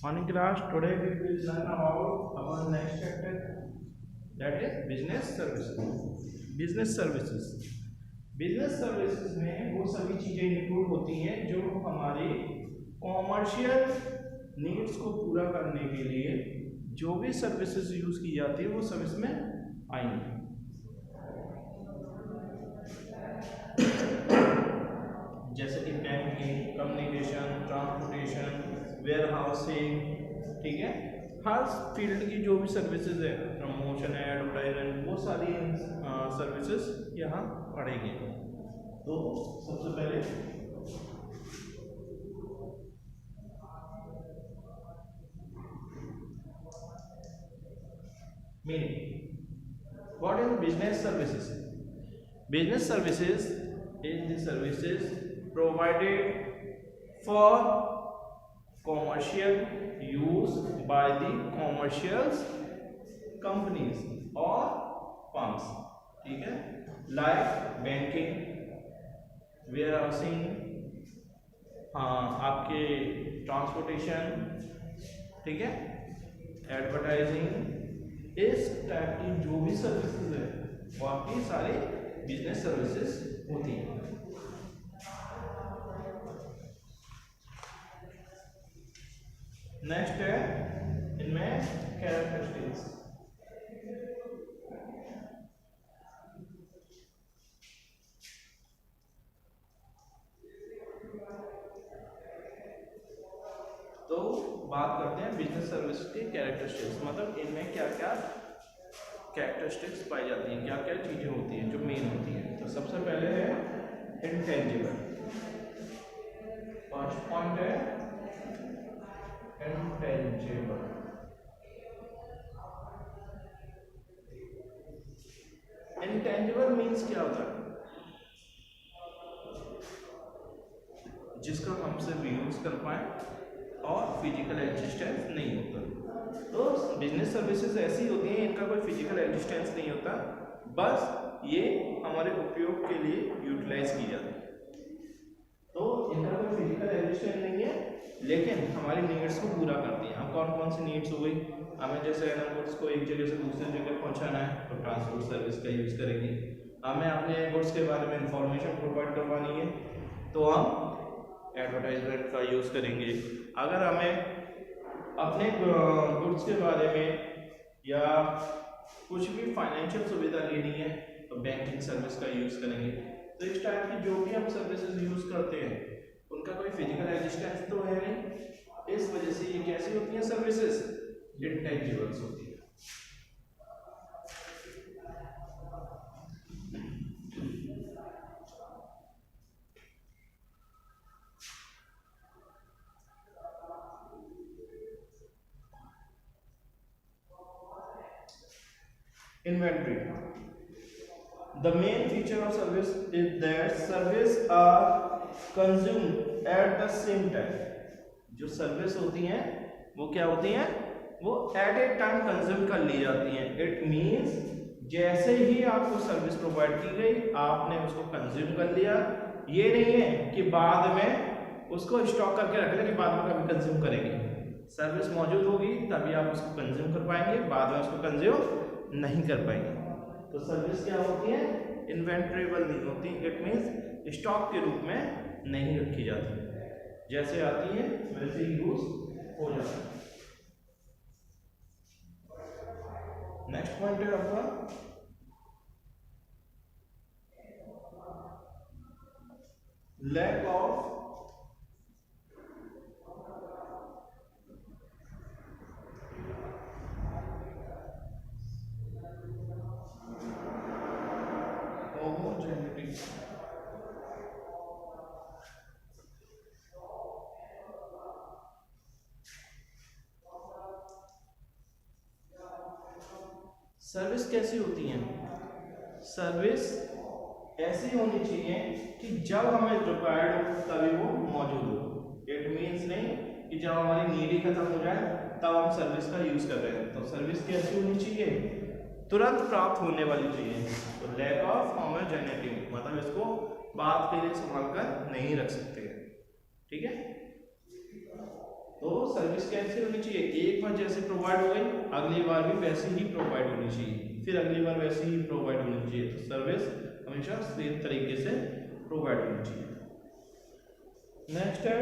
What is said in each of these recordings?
Morning class. Today we will learn about our next chapter, that is business services. Business services. Business services में वो सभी चीजें include होती हैं जो हमारी कॉमर्शियल नीड्स को पूरा करने के लिए जो भी सर्विसेज यूज की जाती है वो सब इसमें आएंगी। जैसे कि banking, communication, transportation, warehousing, ठीक है, हर फील्ड की जो भी सर्विसेज है, प्रमोशन है, एडवर्टाइजमेंट, वो सारी सर्विसेज यहाँ पढ़ेंगे। तो सबसे पहले meaning, what is business services? Business services is the services provided for commercial use by the commercial companies or firms, ठीक है, like banking, warehousing, आपके ट्रांसपोर्टेशन, ठीक है, एडवर्टाइजिंग, इस टाइप की जो भी सर्विसेज है वो आपकी सारी बिजनेस सर्विसेज होती है। नेक्स्ट है इनमें कैरेक्टरिस्टिक्स। तो बात करते हैं बिजनेस सर्विस के कैरेक्टरिस्टिक्स, मतलब इनमें क्या क्या कैरेक्टरिस्टिक्स पाई जाती हैं, क्या क्या चीजें होती हैं जो मेन होती हैं। तो सबसे पहले है इंटेंजिबल। फर्स्ट पॉइंट है इंटेंजिबल। इंटेंजिबल मीन्स क्या होता है? जिसका हम सिर्फ यूज कर पाए और फिजिकल एग्जिस्टेंस नहीं होता। तो बिजनेस सर्विसेज ऐसी होती हैं इनका कोई फिजिकल एग्जिस्टेंस नहीं होता, बस ये हमारे उपयोग के लिए यूटिलाइज की जाती है। तो इनका कोई फिजिकल एग्जिस्टेंस नहीं है लेकिन हमारी नीड्स को पूरा करती है। अब कौन कौन सी नीड्स हो गई, हमें जैसे गुड्स को एक जगह से दूसरी जगह पहुंचाना है तो ट्रांसपोर्ट सर्विस का यूज करेंगे। हमें अपने गुड्स के बारे में इंफॉर्मेशन प्रोवाइड करवानी है तो हम एडवर्टाइजमेंट का यूज करेंगे। अगर हमें अपने गुड्स के बारे में या कुछ भी फाइनेंशियल सुविधा लेनी है तो बैंकिंग सर्विस का यूज करेंगे। तो इस टाइप की जो भी हम सर्विसेज यूज करते हैं उनका कोई फिजिकल एग्जिस्टेंस तो है नहीं, इस वजह से ये कैसी होती हैं सर्विसेज? इंटेंजिबल्स होती है। Inventory. The main feature of service is that service are consumed at the same time. जो सर्विस होती हैं वो क्या होती हैं? वो एट ए टाइम कंज्यूम कर ली जाती हैं। इट मीन्स जैसे ही आपको सर्विस प्रोवाइड की गई आपने उसको कंज्यूम कर लिया। ये नहीं है कि बाद में उसको स्टॉक करके रख लें कि बाद में कभी कंज्यूम करेंगे। सर्विस मौजूद होगी तभी आप उसको कंज्यूम कर पाएंगे, बाद में उसको कंज्यूम नहीं कर पाएंगे। तो सर्विस क्या होती है? इन्वेंट्रेबल नहीं होती। इट मीन्स स्टॉक के रूप में नहीं रखी जाती, जैसे आती है वैसे ही यूज हो जाता है। नेक्स्ट पॉइंट है आपका लैक ऑफ सर्विस कैसी होती हैं? सर्विस ऐसी होनी चाहिए कि जब हमें रिक्वायर्ड हो तभी वो मौजूद हो। इट मीन्स नहीं कि जब हमारी नीड ही खत्म हो जाए तब हम सर्विस का यूज कर रहे हैं। तो सर्विस कैसी होनी चाहिए? तुरंत प्राप्त होने वाली चाहिए। तो लैक ऑफ होमोजेनिटी, मतलब इसको बाद के लिए संभाल कर नहीं रख सकते, ठीक है। तो सर्विस कैसी होनी चाहिए, एक बार जैसे प्रोवाइड हो गई अगली बार भी वैसे ही प्रोवाइड होनी चाहिए, फिर अगली बार वैसे ही प्रोवाइड होनी चाहिए। तो सर्विस हमेशा सेम तरीके से प्रोवाइड होनी चाहिए। नेक्स्ट है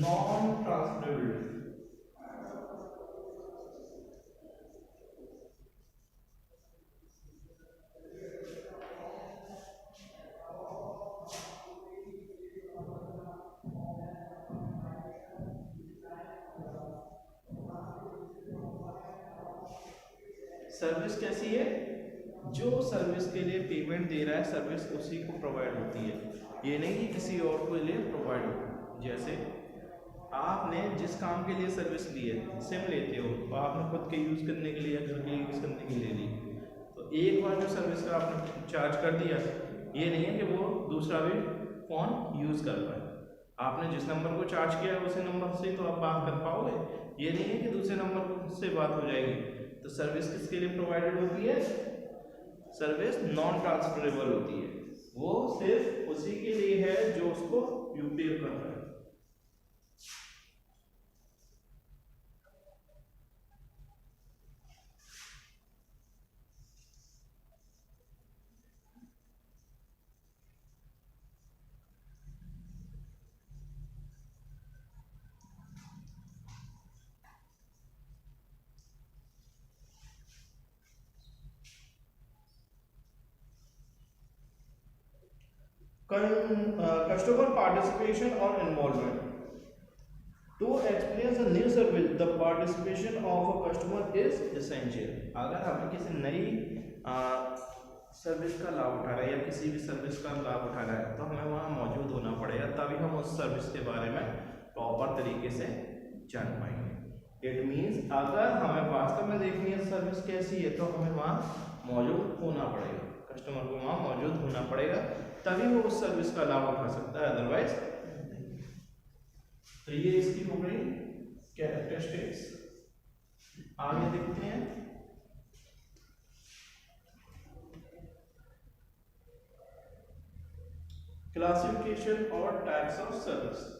नॉन ट्रांसफरेबिलिटी। सर्विस कैसी है, जो सर्विस के लिए पेमेंट दे रहा है सर्विस उसी को प्रोवाइड होती है, ये नहीं कि किसी और के लिए प्रोवाइड हो। जैसे आपने जिस काम के लिए सर्विस ली है, सिम लेते हो तो आपने खुद के यूज़ करने के लिए या घर के यूज़ करने के लिए ली, तो एक बार जो सर्विस का आपने चार्ज कर दिया, ये नहीं है कि वो दूसरा भी फ़ोन यूज़ कर पाए। आपने जिस नंबर को चार्ज किया है उसी नंबर से तो आप बात कर पाओगे, ये नहीं है कि दूसरे नंबर से बात हो जाएगी। तो सर्विस किसके लिए प्रोवाइडेड होती है, सर्विस नॉन ट्रांसफरेबल होती है, वो सिर्फ उसी के लिए है जो उसको उपयोग कर रहा है। Customer participation or involvement. To experience a new service, the participation of a customer is essential. अगर हमें किसी नई सर्विस का लाभ उठा रहा है या किसी भी सर्विस का लाभ उठा रहा है तो हमें वहाँ मौजूद होना पड़ेगा, तभी हम उस सर्विस के बारे में प्रॉपर तरीके से जान पाएंगे। इट मीन्स अगर हमें वास्तव में देखनी है सर्विस कैसी है तो हमें वहाँ मौजूद होना पड़ेगा, कस्टमर को वहाँ मौजूद होना पड़ेगा, तभी वो उस सर्विस का लाभ उठा सकता है, अदरवाइज। तो ये इसकी हो गई कैरेक्टरिस्टिक्स। आगे देखते हैं क्लासिफिकेशन और टाइप्स ऑफ सर्विस।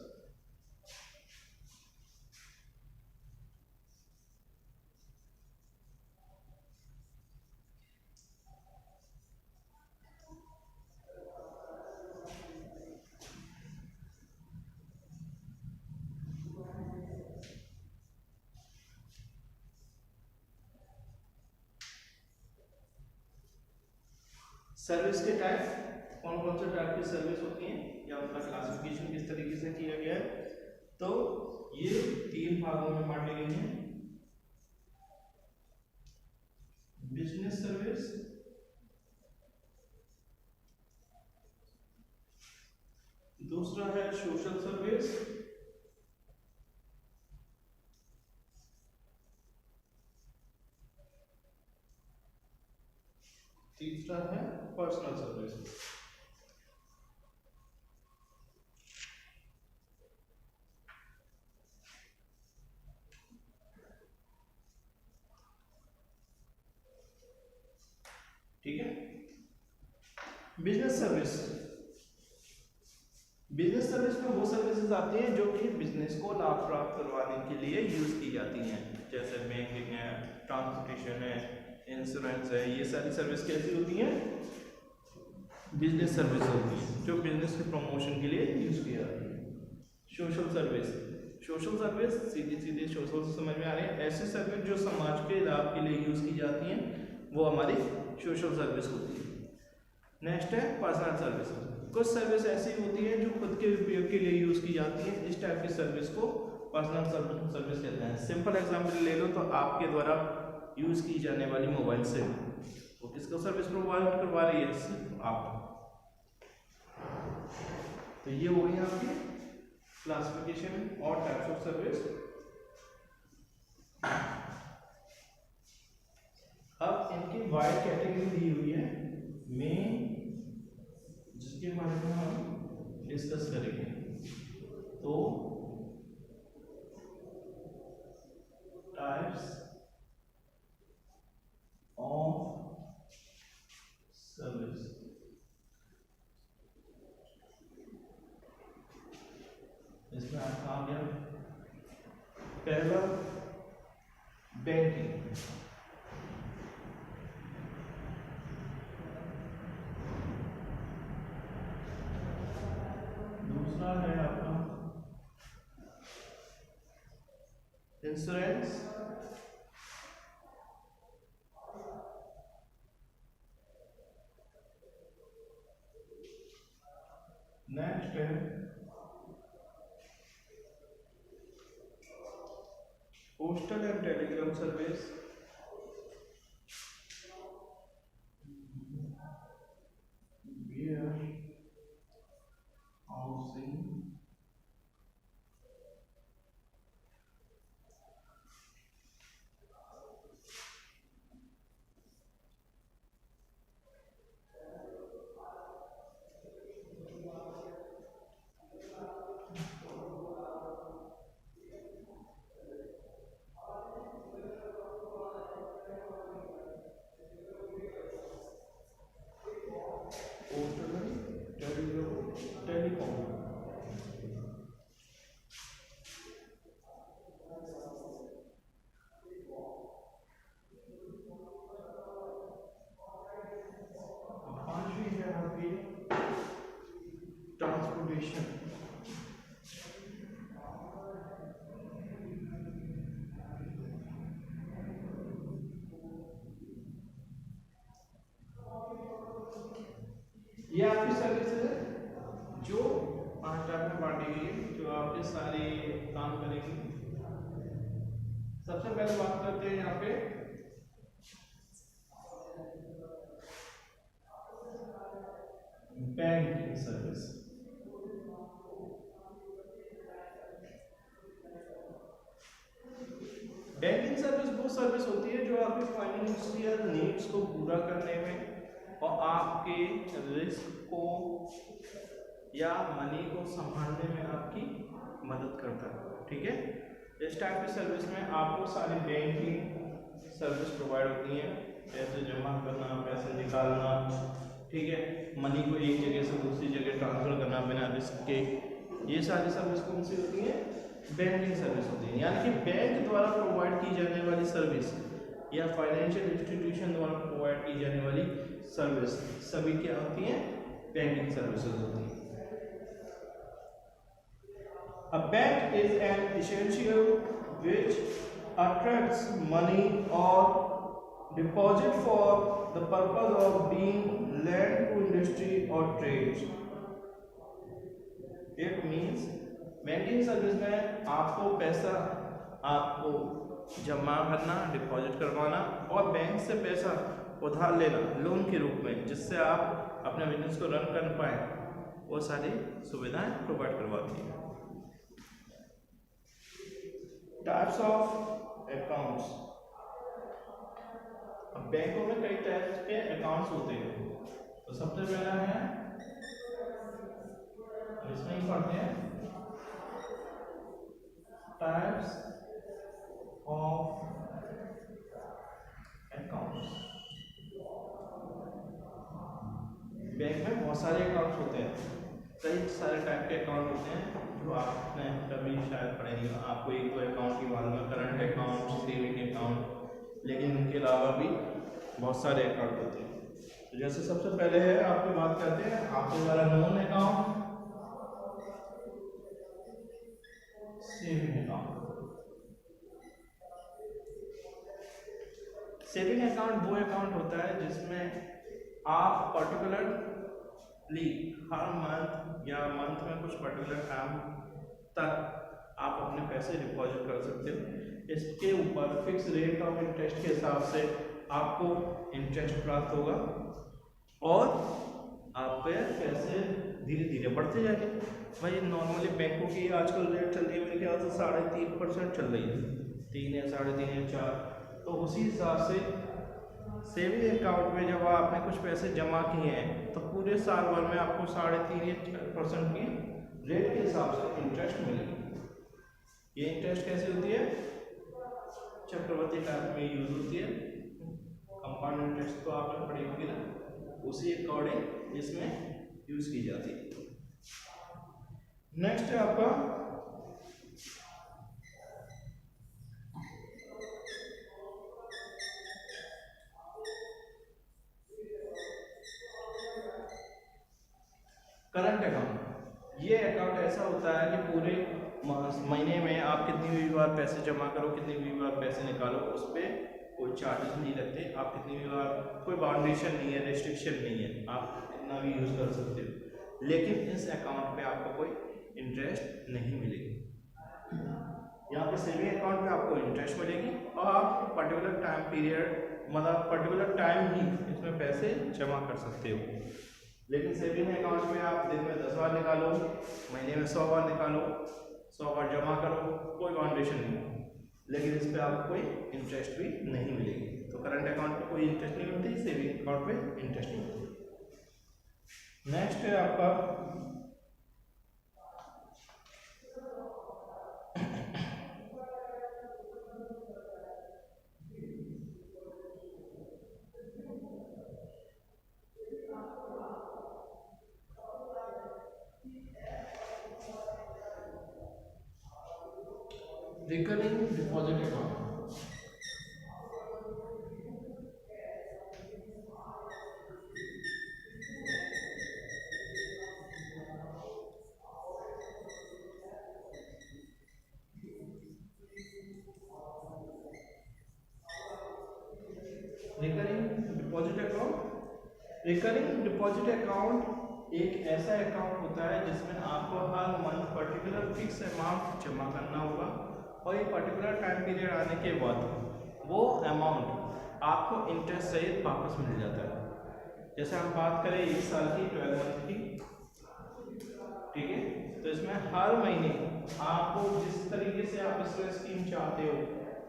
सर्विस के टाइप, कौन कौन से टाइप की सर्विस होती हैं या उनका क्लासिफिकेशन किस तरीके से किया गया है, तो ये 3 भागों में बांटे गए हैं। बिजनेस सर्विस, दूसरा है सोशल सर्विस, तीसरा है पर्सनल सर्विस। ठीक है। बिजनेस सर्विस, बिजनेस सर्विस में वो सर्विसेज आती हैं जो कि बिजनेस को लाभ प्राप्त करवाने के लिए यूज की जाती हैं, जैसे बैंकिंग है, ट्रांसपोर्टेशन है, इंश्योरेंस है। ये सारी सर्विस कैसी होती हैं, बिजनेस सर्विस होती है जो बिजनेस के प्रमोशन के लिए यूज की जाती है। सोशल सर्विस, सोशल सर्विस सीधी सीधी सोशल समझ में आ रही है, ऐसी सर्विस जो समाज के लाभ के लिए यूज की जाती हैं वो हमारी सोशल सर्विस होती है। नेक्स्ट है पर्सनल सर्विस। कुछ सर्विस ऐसी होती है जो खुद के उपयोग के लिए यूज की जाती है, इस टाइप की सर्विस को पर्सनल सर्विस कहते हैं। सिंपल एग्जांपल ले लो तो आपके द्वारा यूज की जाने वाली मोबाइल सिम, वो किसको सर्विस प्रोवाइड करवा रही है, सिर्फ आप। तो ये हो गई आपकी क्लासिफिकेशन और टाइप्स ऑफ सर्विस। अब इनकी वाइड कैटेगरी दी हुई है मेन, जिसके बारे में हम डिस्कस करेंगे। तो टाइप्स ऑफ सर्विस, इसमें आप आ गया पहला बैंकिंग, दूसरा है आपका इंश्योरेंस, नेक्स्ट है postal and telegram service, warehousing, postal and telecom. पांचवी है आपकी ट्रांसपोर्टेशन, ये आपकी सर्विस है जो 5 टाइप में बांटी गई है, जो आपके सारे काम करेंगे। सबसे पहले बात करते हैं यहाँ पे बैंकिंग सर्विस। बैंकिंग सर्विस वो सर्विस होती है जो आपके फाइनेंशियल नीड्स को पूरा करने में और आपके रिस्क को या मनी को संभालने में आपकी मदद करता है। ठीक है, इस टाइप की सर्विस में आपको सारी बैंकिंग सर्विस प्रोवाइड होती है, पैसे जमा करना, पैसे निकालना, ठीक है, मनी को एक जगह से दूसरी जगह ट्रांसफर करना बिना रिस्क के, ये सारी सर्विस कौन सी होती है? बैंकिंग सर्विस होती है। यानी कि बैंक द्वारा प्रोवाइड की जाने वाली सर्विस या फाइनेंशियल इंस्टीट्यूशन द्वारा प्रोवाइड की जाने वाली सर्विस सभी क्या होती हैं? बैंकिंग सर्विसेज होती हैं। A bank is an essential which attracts money or deposit for the purpose of being lent to industry or trades. It means banking service में आपको पैसा आपको जमा करना, डिपॉजिट करवाना और बैंक से पैसा उधार लेना लोन के रूप में, जिससे आप अपने बिजनेस को रन कर पाए, वो सारी सुविधाएं प्रोवाइड करवाती है। Types of accounts. अब बैंकों में कई टाइप्स के अकाउंट्स होते हैं, तो सबसे पहला है, इसमें ही पढ़ते हैं, टाइप्स ऑफ अकाउंट्स। बैंक में बहुत सारे अकाउंट्स होते हैं, कई सारे टाइप के अकाउंट होते हैं जो आपने कभी शायद पढ़े नहीं, आपको एक दो अकाउंट की मालूम है, करंट अकाउंट, सेविंग अकाउंट, लेकिन इनके अलावा भी बहुत सारे अकाउंट होते हैं। तो जैसे सबसे पहले है, आपकी बात करते हैं, आपके द्वारा known account, saving account. Saving account वो अकाउंट होता है जिसमें आप पर्टिकुलरली हर मंथ या मंथ में कुछ पर्टिकुलर टाइम तक आप अपने पैसे डिपॉजिट कर सकते हो। इसके ऊपर फिक्स रेट ऑफ इंटरेस्ट के हिसाब से आपको इंटरेस्ट प्राप्त होगा और आप पे पैसे धीरे धीरे बढ़ते जाएंगे। भाई नॉर्मली बैंकों की आजकल रेट चल रही है मेरे ख्याल से 3.5% चल रही है, 3 या 3.5 या 4। तो उसी हिसाब से सेविंग अकाउंट में जब आपने कुछ पैसे जमा किए हैं तो पूरे साल भर में आपको 3.5 या 4% की रेट के हिसाब से इंटरेस्ट मिलेगी। ये इंटरेस्ट कैसी होती है? चक्रवृद्धि टाइप में यूज होती है। कंपाउंड इंटरेस्ट तो आपने पढ़ी होगी ना, उसी अकॉर्डिंग इसमें यूज की जाती है। नेक्स्ट है आपका करंट अकाउंट, ये अकाउंट ऐसा होता है कि पूरे महीने में आप कितनी भी बार पैसे जमा करो, कितनी भी बार पैसे निकालो, उस पर कोई चार्जेस नहीं लगते। आप कितनी भी बार, कोई बाउंडेशन नहीं है, रेस्ट्रिक्शन नहीं है, आप कितना भी यूज़ कर सकते हो। लेकिन इस अकाउंट पे आपको कोई इंटरेस्ट नहीं मिलेगी। यहाँ पे सेविंग अकाउंट पे आपको इंटरेस्ट मिलेगी और आप पर्टिकुलर टाइम पीरियड, मतलब पर्टिकुलर टाइम ही इसमें पैसे जमा कर सकते हो। लेकिन सेविंग अकाउंट में आप दिन में 10 बार निकालो, महीने में 100 बार निकालो, 100 बार जमा करो, कोई बाउंडेशन नहीं। लेकिन इस पर आपको कोई इंटरेस्ट भी नहीं मिलेगी। तो करंट अकाउंट पे कोई इंटरेस्ट नहीं मिलती, सेविंग अकाउंट पे इंटरेस्ट नहीं मिलती। नेक्स्ट है आपका recurring deposit account. Recurring deposit account, recurring deposit account एक ऐसा अकाउंट होता है जिसमें आपको हर मंथ पर्टिकुलर फिक्स अमाउंट जमा करना होगा और एक पर्टिकुलर टाइम पीरियड आने के बाद वो अमाउंट आपको इंटरेस्ट सहित वापस मिल जाता है। जैसे हम बात करें 1 साल की, 12 मंथ की, ठीक है, तो इसमें हर महीने आपको जिस तरीके से आप इसमें स्कीम चाहते हो,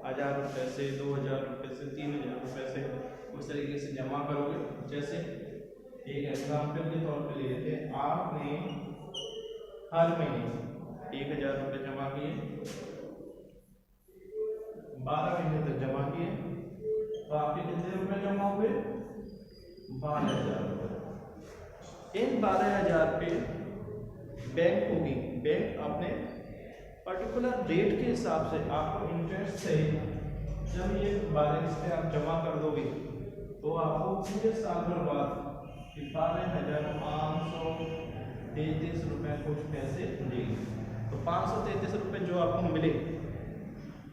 1000 रुपये से, 2000 रुपये से, 3000 रुपये से, उस तरीके से जमा करोगे। जैसे एक एग्जाम्पल के तौर पे ले लेते हैं, आपने हर महीने 1000 रुपये जमा किए, 12 महीने तक जमा किए, तो आपके कितने रुपए जमा हुए? 12,000 रुपये। इन 12,000 पे बैंक होगी, बैंक अपने पर्टिकुलर रेट के हिसाब से आपको इंटरेस्ट से जब ये 12 किस्तें आप जमा कर दोगे तो आपको पूरे साल भर बाद 12,533 रुपये कुछ पैसे देगी। तो 533 रुपये जो आपको मिले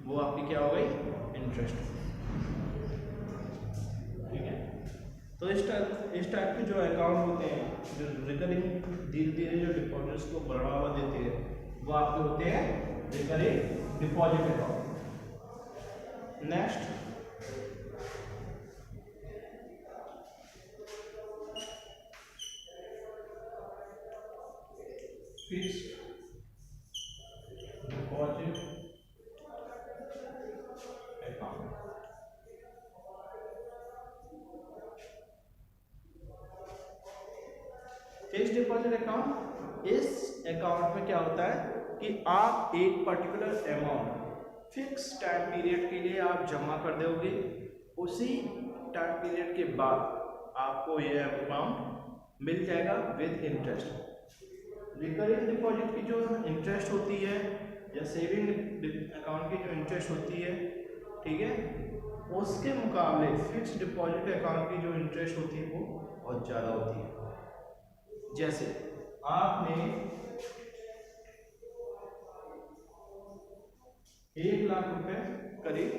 वो आपकी क्या हो गई? इंटरेस्ट। ठीक है, तो इस टाइप के जो अकाउंट होते हैं, जो रिकरिंग धीरे धीरे जो डिपॉजिट्स को बढ़ावा देते हैं, वो आपके होते हैं recurring deposit account. Next fixed deposit account. Fixed deposit account, इस अकाउंट में क्या होता है कि आप एक particular amount fix time period के लिए आप जमा कर दोगे, उसी टाइम पीरियड के बाद आपको यह अमाउंट मिल जाएगा विद इंटरेस्ट। रिकरिंग डिपॉजिट की जो इंटरेस्ट होती है या सेविंग अकाउंट की जो इंटरेस्ट होती है, ठीक है, उसके मुकाबले फिक्स्ड डिपॉजिट अकाउंट की जो इंटरेस्ट होती है वो बहुत ज़्यादा होती है। जैसे आपने 1 लाख रुपए करीब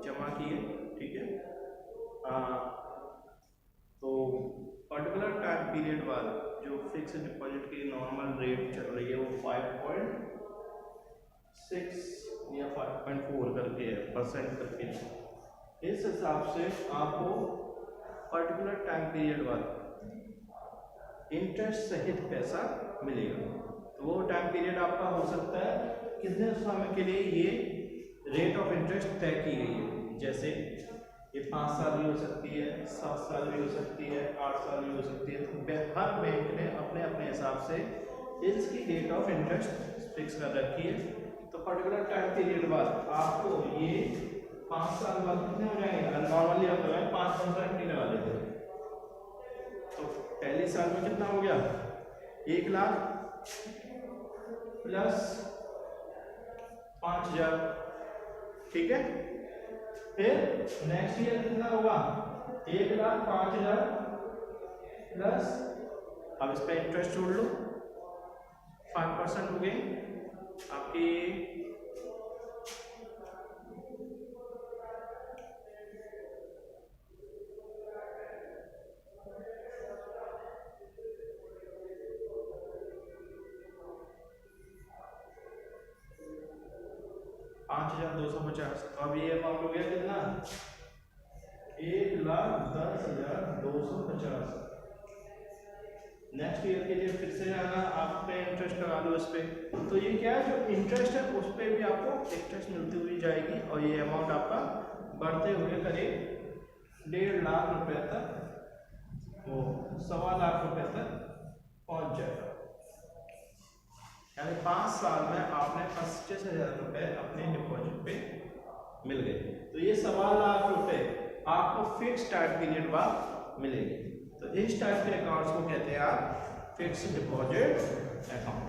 जमा किए, ठीक है, तो पर्टिकुलर टाइम पीरियड बाद जो फिक्स डिपॉजिट की नॉर्मल रेट चल रही है वो 5.6 या 5.4 करके है, परसेंट करके। इस हिसाब से आपको पर्टिकुलर टाइम पीरियड बाद इंटरेस्ट सहित पैसा मिलेगा। तो वो टाइम पीरियड आपका हो सकता है कितने समय के लिए ये रेट ऑफ इंटरेस्ट तय की गई है। जैसे ये 5 साल भी हो सकती है, 7 साल भी हो सकती है, 8 साल भी हो सकती है। तो हर बैंक ने अपने अपने हिसाब से इसकी रेट ऑफ इंटरेस्ट फिक्स कर रखी है। तो पर्टिकुलर टाइम पीरियड बाद आपको ये 5 साल बाद कितने हो जाएंगे? नॉर्मली आप 5% ही लगा लेते हैं, तो पहले साल में कितना हो गया? 1 लाख प्लस 5,000, ठीक है। फिर नेक्स्ट ईयर कितना होगा? 1,05,000 प्लस, अब इस पे इंटरेस्ट जोड़ लो, 5% हो गए आपकी $5,250। तो अब ये अमाउंट हो गया कितना, 1,10,250। नेक्स्ट ईयर के लिए फिर से जाना, आपने इंटरेस्ट लगा लो इस पर। तो ये क्या है, जो इंटरेस्ट है उस पर भी आपको इंटरेस्ट मिलती हुई जाएगी और ये अमाउंट आपका बढ़ते हुए करीब 1.5 लाख रुपए तक, वो 1.25 लाख रुपए तक पहुंच जाएगा। यानी 5 साल में आपने 25,000 रुपए अपने डिपॉजिट पे मिल गए। तो ये 1.25 लाख रुपए आपको फिक्स टाइम पीरियड बाद मिलेगी। तो इस टाइप के अकाउंट्स को कहते हैं आप fix deposit account.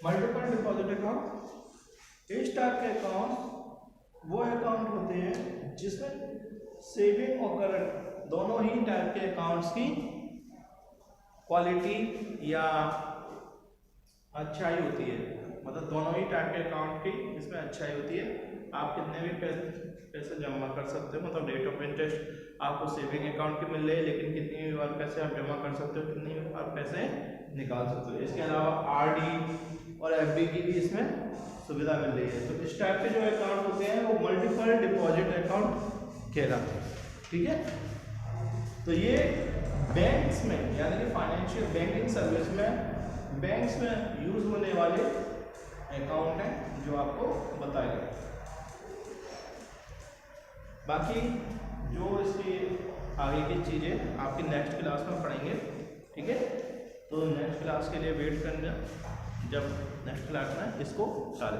Multiple deposit account, इस टाइप के अकाउंट वो अकाउंट होते हैं जिसमें सेविंग और करंट दोनों ही टाइप के अकाउंट्स की क्वालिटी या अच्छाई होती है। मतलब दोनों ही टाइप के अकाउंट की इसमें अच्छाई होती है। आप कितने भी पैसे जमा कर सकते हो, मतलब रेट ऑफ इंटरेस्ट आपको सेविंग अकाउंट की मिल रही है, लेकिन कितनी भी बार पैसे आप जमा कर सकते हो, कितनी भी बार पैसे निकाल सकते हो। इसके अलावा आरडी और एफडी की भी इसमें सुविधा मिल रही है। तो इस टाइप के जो अकाउंट होते हैं वो मल्टीपल डिपॉजिट अकाउंट कहलाते हैं। ठीक है, तो ये बैंक्स में यानी कि फाइनेंशियल बैंकिंग सर्विस में बैंक्स में यूज होने वाले अकाउंट हैं जो आपको बताए गए। बाकी जो इसकी आगे की चीज़ें आपकी नेक्स्ट क्लास में पढ़ेंगे। ठीक है, तो नेक्स्ट क्लास के लिए वेट करना, जब नेक्स्ट क्लास में इसको डालें।